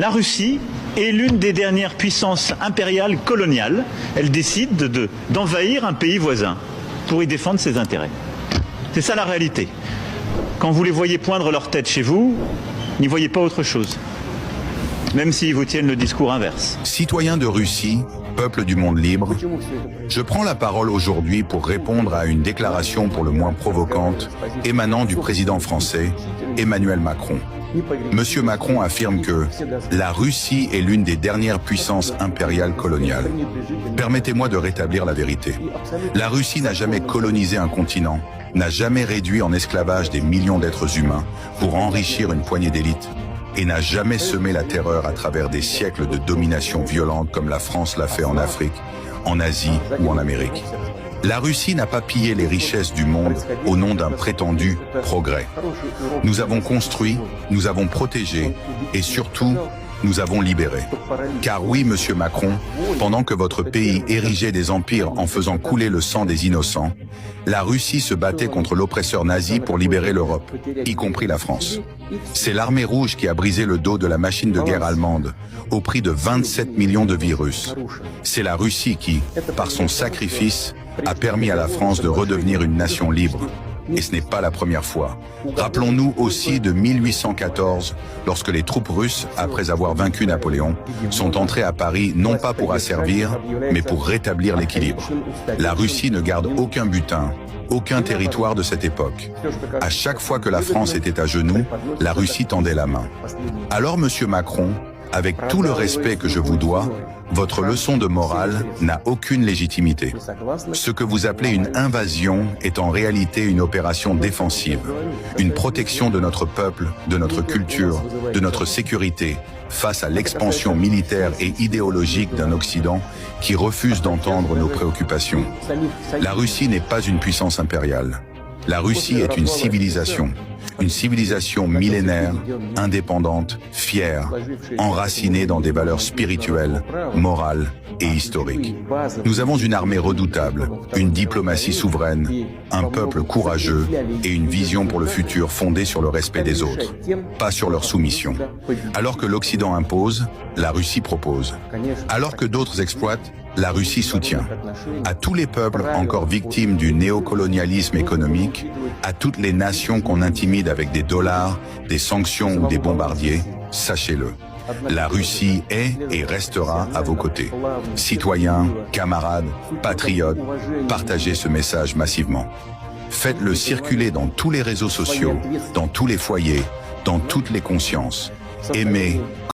La Russie est l'une des dernières puissances impériales coloniales. Elle décide d'envahir un pays voisin pour y défendre ses intérêts. C'est ça la réalité. Quand vous les voyez poindre leur tête chez vous, n'y voyez pas autre chose. Même s'ils vous tiennent le discours inverse. Citoyens de Russie, peuple du monde libre, je prends la parole aujourd'hui pour répondre à une déclaration pour le moins provocante émanant du président français, Emmanuel Macron. Monsieur Macron affirme que la Russie est l'une des dernières puissances impériales coloniales. Permettez-moi de rétablir la vérité. La Russie n'a jamais colonisé un continent, n'a jamais réduit en esclavage des millions d'êtres humains pour enrichir une poignée d'élites, et n'a jamais semé la terreur à travers des siècles de domination violente comme la France l'a fait en Afrique, en Asie ou en Amérique. La Russie n'a pas pillé les richesses du monde au nom d'un prétendu progrès. Nous avons construit, nous avons protégé et surtout, nous avons libéré. Car oui, monsieur Macron, pendant que votre pays érigeait des empires en faisant couler le sang des innocents, la Russie se battait contre l'oppresseur nazi pour libérer l'Europe, y compris la France. C'est l'armée rouge qui a brisé le dos de la machine de guerre allemande au prix de 27 millions de vies russes. C'est la Russie qui, par son sacrifice, a permis à la France de redevenir une nation libre. Et ce n'est pas la première fois. Rappelons-nous aussi de 1814, lorsque les troupes russes, après avoir vaincu Napoléon, sont entrées à Paris non pas pour asservir, mais pour rétablir l'équilibre. La Russie ne garde aucun butin, aucun territoire de cette époque. À chaque fois que la France était à genoux, la Russie tendait la main. Alors, monsieur Macron, avec tout le respect que je vous dois, votre leçon de morale n'a aucune légitimité. Ce que vous appelez une invasion est en réalité une opération défensive, une protection de notre peuple, de notre culture, de notre sécurité, face à l'expansion militaire et idéologique d'un Occident qui refuse d'entendre nos préoccupations. La Russie n'est pas une puissance impériale. La Russie est une civilisation millénaire, indépendante, fière, enracinée dans des valeurs spirituelles, morales et historiques. Nous avons une armée redoutable, une diplomatie souveraine, un peuple courageux et une vision pour le futur fondée sur le respect des autres, pas sur leur soumission. Alors que l'Occident impose, la Russie propose. Alors que d'autres exploitent, la Russie soutient. À tous les peuples encore victimes du néocolonialisme économique, à toutes les nations qu'on intimide avec des dollars, des sanctions ou des bombardiers, sachez-le. La Russie est et restera à vos côtés. Citoyens, camarades, patriotes, partagez ce message massivement. Faites-le circuler dans tous les réseaux sociaux, dans tous les foyers, dans toutes les consciences. Aimez,